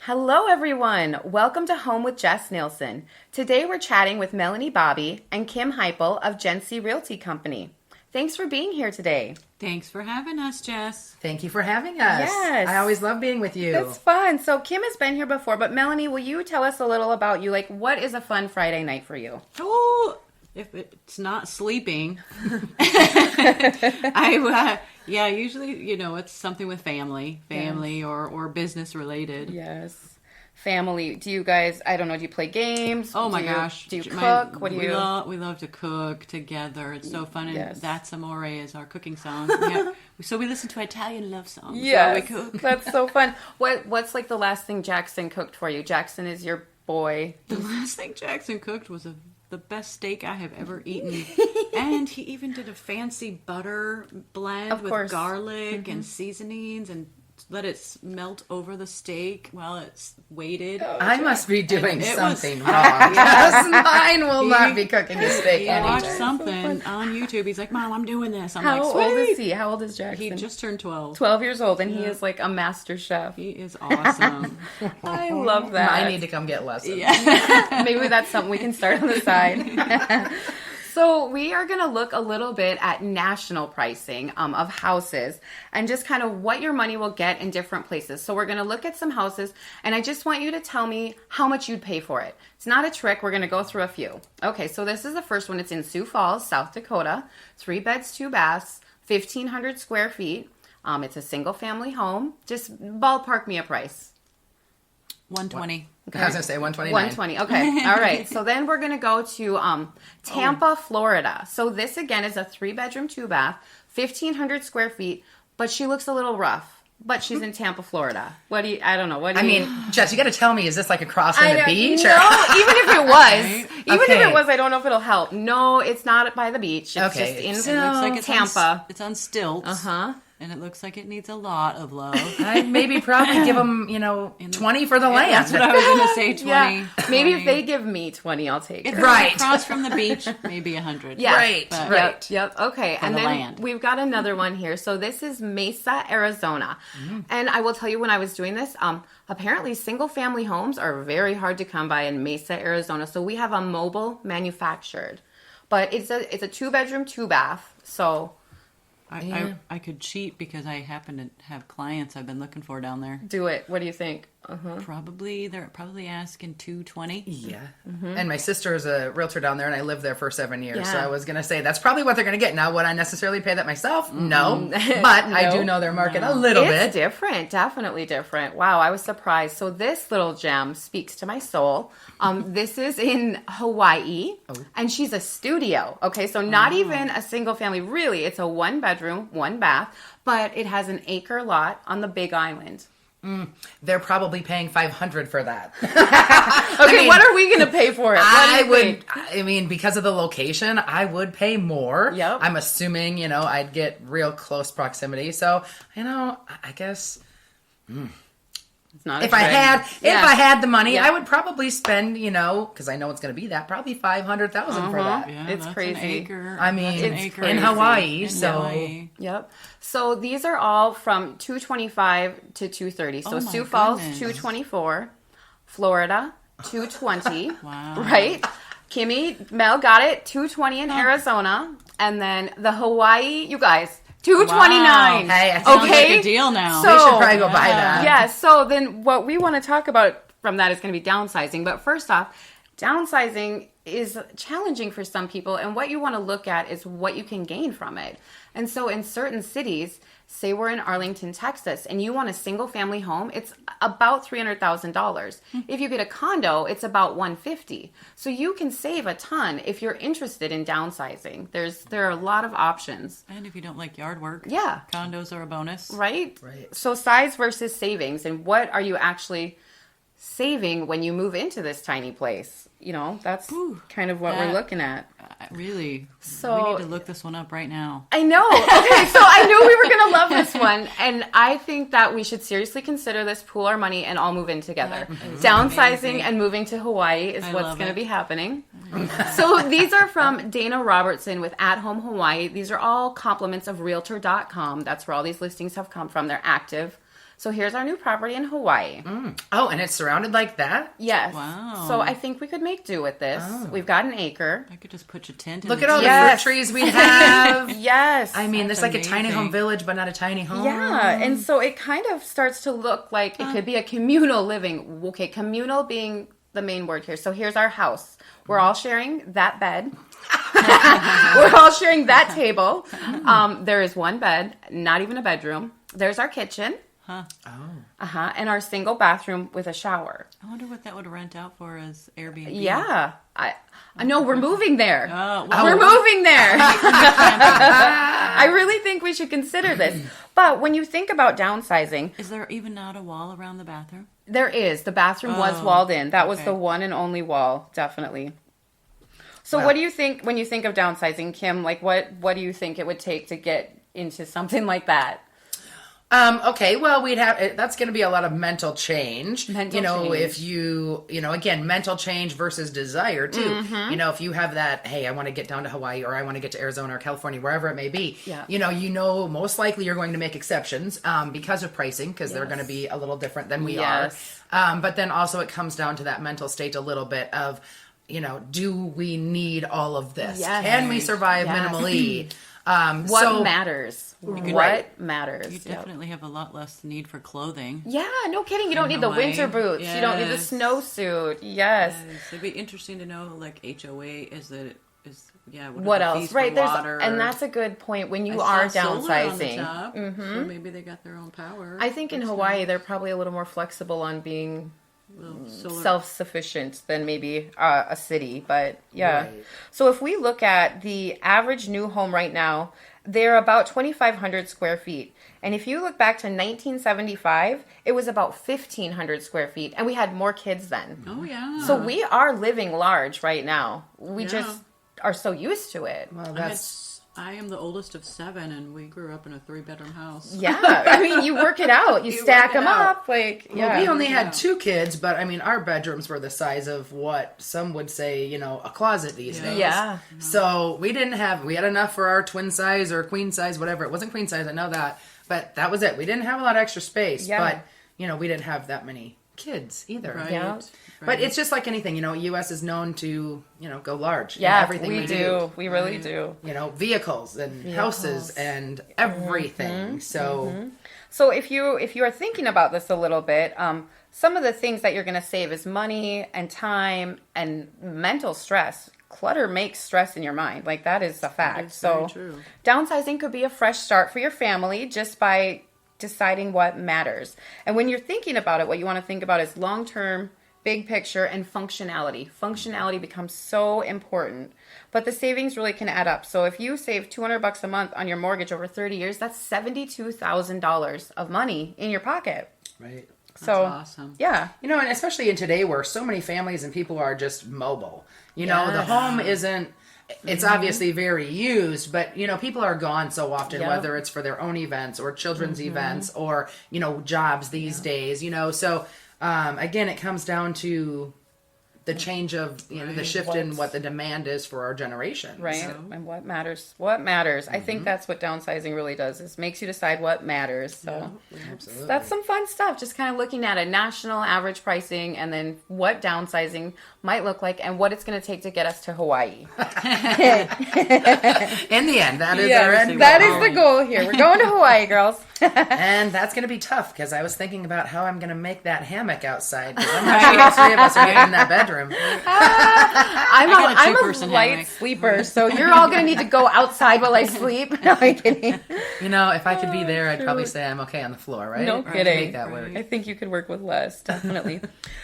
Hello, everyone. Welcome to Home with Jess Nielsen. Today we're chatting with Melanie Bobby and Kim Heupel of JENCY Realty Company. Thanks for being here today. Thanks for having us, Jess. Thank you for having us. Yes. I always love being with you. It's fun. So Kim has been here before, but Melanie, will you tell us a little about you? Like, what is a fun Friday night for you? Oh, if it's not sleeping, usually, it's something with family Yes. or business related. Yes. Family. Do you guys, I don't know, do you play games? Oh my gosh. Do you cook? What do you... We love to cook together. It's so fun. And Yes. That's Amore is our cooking song. So we listen to Italian love songs Yes. while we cook. That's so fun. What's like the last thing Jackson cooked for you? Jackson is your boy. The last thing Jackson cooked was the best steak I have ever eaten. And he even did a fancy butter blend Of with course. garlic and seasonings and let it melt over the steak while it's waited. I must be doing It was- something wrong. Yes, mine will not be cooking a steak He watched anytime. something on YouTube. He's like, Mom, I'm doing this. I'm How like, old is sweet. he? How old is Jackson? He just turned 12. 12 years old, and he is like a master chef. He is awesome. I love that. I need to come get lessons. Maybe that's something we can start on the side. So we are going to look a little bit at national pricing of houses and just kind of what your money will get in different places. So we're going to look at some houses, and I just want you to tell me how much you'd pay for it. It's not a trick. We're going to go through a few. Okay, so this is the first one. It's in Sioux Falls, South Dakota. 3 beds, 2 baths, 1,500 square feet. It's a single family home. Just ballpark me a price. 120. I was going to say 129. 120. Okay. All right. So then we're going to go to Tampa, Florida. So this again is a 3-bedroom, 2-bath, 1,500 square feet, but she looks a little rough. But she's in Tampa, Florida. I don't know. I mean, Jess, you got to tell me, is this like across from the beach? No, even if it was. Okay. If it was, I don't know if it'll help. No, it's not by the beach. It's Okay. just So- in It looks like it's Tampa. it's on stilts. Uh-huh. And it looks like it needs a lot of love. I'd maybe probably give them, 20 for the land. That's what I was going to say, 20. Yeah. Maybe if 20. they give me 20, I'll take it. If Right. it's across from the beach, maybe 100. Yeah. Right, But- right. Yep. Okay. And the then land. we've got another one here. So this is Mesa, Arizona. And I will tell you, when I was doing this, apparently single family homes are very hard to come by in Mesa, Arizona. So we have a mobile manufactured, but it's a 2-bedroom, 2-bath. So I could cheat because I happen to have clients I've been looking for down there. do it. What do you think? They're probably asking 220. Yeah. And my sister is a realtor down there, and I lived there for 7 years. So Yeah. I was going to say, that's probably what they're going to get. Now, would I necessarily pay that myself? No. But I do know their market a little It's bit. different, definitely different. Wow, I was surprised. So this little gem speaks to my soul. This is in Hawaii, and she's a studio. Okay, so not even a single family. Really, it's a 1-bedroom, 1-bath, but it has an acre lot on the Big Island. They're probably paying $500 for that. Okay, what are we going to pay for it? What do you think? Because of the location, I would pay more. Yep. I'm assuming, I'd get real close proximity. So, I guess It's not a if I trick. had the money, Yeah. I would probably spend, because I know it's going to be that, probably $500,000 for that. Yeah, It's that's crazy. An acre. I mean, That's an it's acre crazy. in Hawaii, In so Hawaii. Yep. So these are all from 225 to 230. So Oh my Sioux Falls, goodness. 224. Florida, 220. Wow. Right? Kimmy, Mel got it. 220 in Arizona. And then the Hawaii, you guys, 229. Wow. Hey, it Sounds okay. like a deal now. So- we should probably go buy that. Yeah, so then what we want to talk about from that is going to be downsizing. But first off, downsizing is challenging for some people, and what you want to look at is what you can gain from it. And so in certain cities, say we're in Arlington, Texas, and you want a single family home, it's about $300,000. If you get a condo, it's about $150,000. So you can save a ton if you're interested in downsizing. There are a lot of options. And if you don't like yard work, Yeah. condos are a bonus. Right? Right. So size versus savings, and what are you actually saving when you move into this tiny place? That's kind of what we're that- looking at. Really. So- we need to look this one up right now. I know. Okay, so I knew we were going to love this one, and I think that we should seriously consider this, pool our money, and all move in together. That is Downsizing amazing. and moving to Hawaii is I what's love going to it. be happening. So these are from Dana Robertson with At Home Hawaii. These are all compliments of Realtor.com. That's where all these listings have come from. They're active. So here's our new property in Hawaii. Oh, and it's surrounded like that? Yes. Wow. So I think we could make do with this. We've got an acre. I could just put your tent in. Look the at all tent. the Yes. fruit trees we have. Yes. I mean, That's there's like a tiny home amazing. village, but not a tiny home. Yeah, and so it kind of starts to look like it could be a communal living. Okay, communal being the main word here. So here's our house. We're all sharing that bed. We're all sharing that table. There is one bed, not even a bedroom. There's our kitchen. Huh. Oh. And our single bathroom with a shower. I wonder what that would rent out for as Airbnb. Yeah. I know we're moving there. Oh, We're moving there. I really think we should consider this. But when you think about downsizing, Is there even not a wall around the bathroom? there is. The bathroom was Oh, walled in. That was okay. the one and only wall, definitely. So Wow. what do you think when you think of downsizing, Kim? Like what do you think it would take to get into something like that? Okay, well, that's going to be a lot of mental change. Mental change. If again, mental change versus desire too. Mm-hmm. If you have that, hey, I want to get down to Hawaii or I want to get to Arizona or California, wherever it may be. Yeah. Most likely you're going to make exceptions because of pricing because they're Yes. going to be a little different than we Yes. are. But then also it comes down to that mental state a little bit of, do we need all of this? Yes. Can we survive Yes. minimally? What matters? What Right. matters? You Yep. definitely have a lot less need for clothing. Yeah, no kidding. You don't In need the winter Hawaii. boots. You don't need the Yes. snowsuit. Yes. It'd be interesting to know, like HOA, What else? fees Right. for There's water. and that's a good point when you I are saw solar on the downsizing. top, so maybe they got their own power. I think in That's Hawaii nice. they're probably a little more flexible on being Little solar. self-sufficient than maybe a city, but yeah. Right. So if we look at the average new home right now, they're about 2,500 square feet. And if you look back to 1975, it was about 1,500 square feet, and we had more kids then. Oh yeah. So we are living large right now. We Yeah. just are so used to it. Well, I am the oldest of 7, and we grew up in a 3-bedroom house. Yeah, I mean, you work it out. You stack work it them out. up, like yeah. Well, we only Yeah. had 2 kids, but I mean, our bedrooms were the size of what some would say, a closet these Yeah. days. Yeah. So we had enough for our twin size or queen size, whatever. It wasn't queen size, I know that, but that was it. We didn't have a lot of extra space, Yeah. but we didn't have that many kids either. Right. Yeah. But Right. it's just like anything, U.S. is known to, go large. in Yeah, everything we do. We really do. Vehicles and houses and everything. So So if you are thinking about this a little bit, some of the things that you're going to save is money and time and mental stress. Clutter makes stress in your mind. Like that is a fact. is So very true. downsizing could be a fresh start for your family just by deciding what matters. And when you're thinking about it, what you want to think about is long-term, big picture, and functionality. Functionality becomes so important, but the savings really can add up. So if you save $200 a month on your mortgage over 30 years, that's $72,000 of money in your pocket. right. So awesome. yeah, And especially in today where so many families and people are just mobile. The Yes. home isn't, it's obviously very used, but, people are gone so often, Yep. whether it's for their own events or children's events or, jobs these days, So, again, it comes down to the change of, the shift in what the demand is for our generation. right. So, And what matters? What matters? I think that's what downsizing really does. Is makes you decide what matters. So absolutely. that's some fun stuff. Just kind of looking at a national average pricing and then what downsizing might look like and what it's going to take to get us to Hawaii. In the end, that is our end that goal. is the goal here. We're going to Hawaii, girls. And that's going to be tough because I was thinking about how I'm going to make that hammock outside. 'Cause I'm not sure all 3 of us are getting in that bedroom. I'm got a I'm a two-person light hammock. sleeper, so you're all going to need to go outside while I sleep. No, I'm kidding. If I could be there, I'd probably say I'm okay on the floor, right? No I can kidding. Make that work. I think you could work with less, definitely.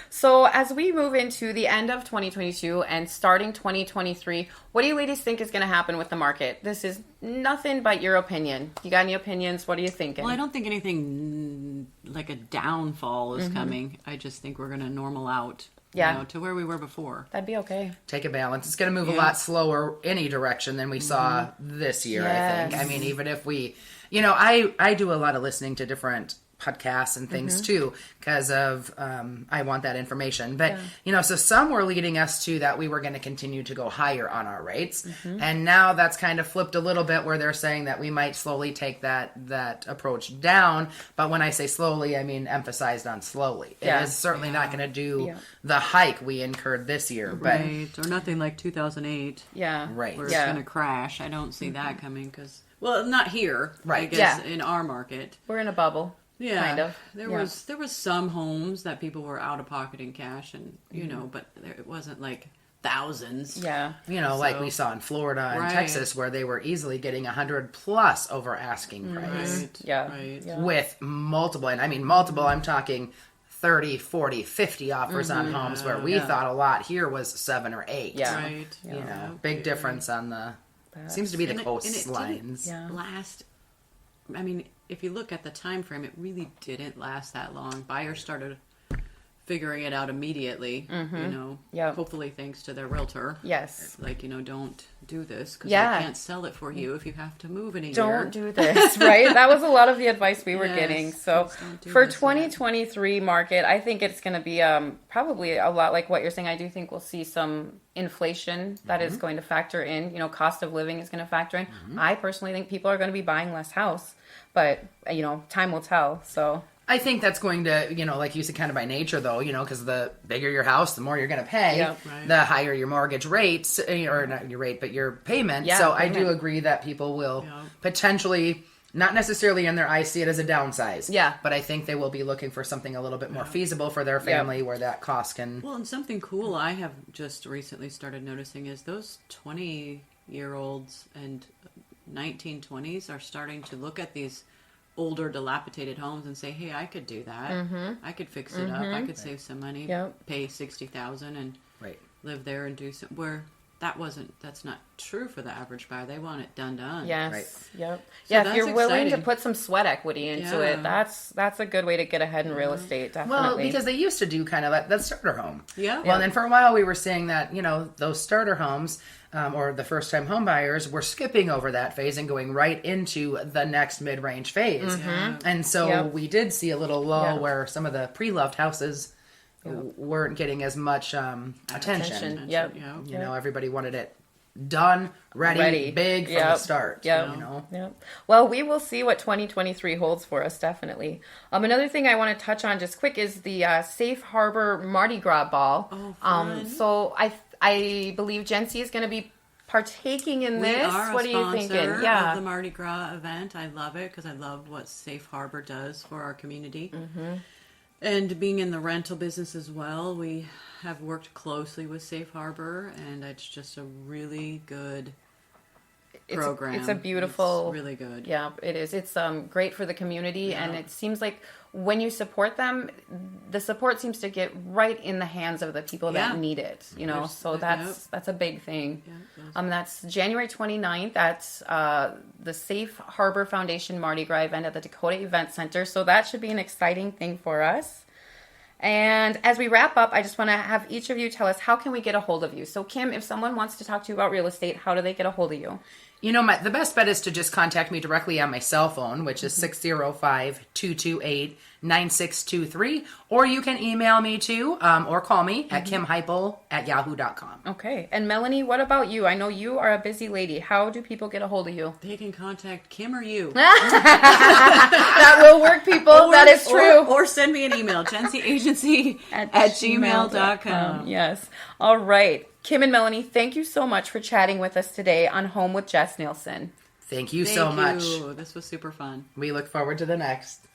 So as we move into the end of 2022 and starting 2023, what do you ladies think is going to happen with the market? This is nothing but your opinion. You got any opinions? What are you thinking? Well, I don't think anything like a downfall is coming. I just think we're going to normal out. Yeah. To where we were before. That'd be okay. Take a balance. It's going to move a lot slower any direction than we saw this year, I think. Yes. I mean, even if we, I do a lot of listening to different podcasts and things too, because of I want that information. But so some were leading us to that we were going to continue to go higher on our rates, and now that's kind of flipped a little bit where they're saying that we might slowly take that approach down. But when I say slowly, I mean emphasized on slowly. It is certainly not going to do the hike we incurred this year, but or nothing like 2008. Yeah. Right. Where it's going to crash. I don't see that coming because, well, not here. Right. I guess in our market. We're in a bubble. Yeah, kind of. There was some homes that people were out of pocket in cash, and but it wasn't like thousands. Yeah, like we saw in Florida and Texas, where they were easily getting 100+ over asking price. Right. Yeah. With multiple, and I mean multiple. I'm talking 30, 40, 50 offers on homes where we thought a lot here was 7 or 8. Yeah, right. Big difference on the. Seems to be the coastlines. Last. I mean, if you look at the time frame, it really didn't last that long. Buyers started figuring it out immediately, hopefully thanks to their realtor. Yes. Like, don't do this because I can't sell it for you if you have to move in a year. Don't do this, right? That was a lot of the advice we were getting. So for 2023 market, I think it's going to be probably a lot like what you're saying. I do think we'll see some inflation that is going to factor in. Cost of living is going to factor in. I personally think people are going to be buying less house, but time will tell. So I think that's going to, like you said, kind of by nature, though, because the bigger your house, the more you're going to pay, the higher your mortgage rates, or not your rate, but your payment. So I do agree that people will potentially, not necessarily in their eyes, see it as a downsize. Yeah. But I think they will be looking for something a little bit more feasible for their family where that cost can... Well, and something cool I have just recently started noticing is those 20-year-olds and 1920s are starting to look at these older dilapidated homes and say, hey, I could do that. I could fix it up. I could save some money, pay $60,000 and live there and do some, where that's not true for the average buyer. They want it done. Yes. Right. Yep. So if you're willing to exciting. put some sweat equity into it, that's a good way to get ahead in real estate, definitely. Well, because they used to do kind of that starter home. Yeah. Well, and then for a while we were saying that, those starter homes or the first-time home buyers were skipping over that phase and going right into the next mid-range phase. And so we did see a little lull where some of the pre-loved houses weren't getting as much attention. Yep. Everybody wanted it done, ready. Big from the start. Yep. Well, we will see what 2023 holds for us, definitely. Another thing I want to touch on just quick is the Safe Harbor Mardi Gras Ball. Oh, fun. So I believe JENCY is going to be partaking in this. What are you thinking? Of the Mardi Gras event. I love it because I love what Safe Harbor does for our community. And being in the rental business as well, we have worked closely with Safe Harbor, and it's just a really good program. It's a beautiful... It's really good. Yeah, it is. It's great for the community, and it seems like when you support them, the support seems to get right in the hands of the people that need it, so that's a big thing. That's January 29th. That's the Safe Harbor Foundation Mardi Gras event at the Dakota Event Center, so that should be an exciting thing for us. And as we wrap up, I just want to have each of you tell us, how can we get a hold of you? So Kim, if someone wants to talk to you about real estate, how do they get a hold of you? The best bet is to just contact me directly on my cell phone, which is 605-228-9623, or you can email me too, or call me at kimheupel@yahoo.com. Okay. And Melanie, what about you? I know you are a busy lady. How do people get a hold of you? They can contact Kim or you. That will work, people. That is true. Or send me an email, JENCYAgency at gmail.com. Yes. All right. Kim and Melanie, thank you so much for chatting with us today on Home with Jess Nielsen. Thank you so much. This was super fun. We look forward to the next.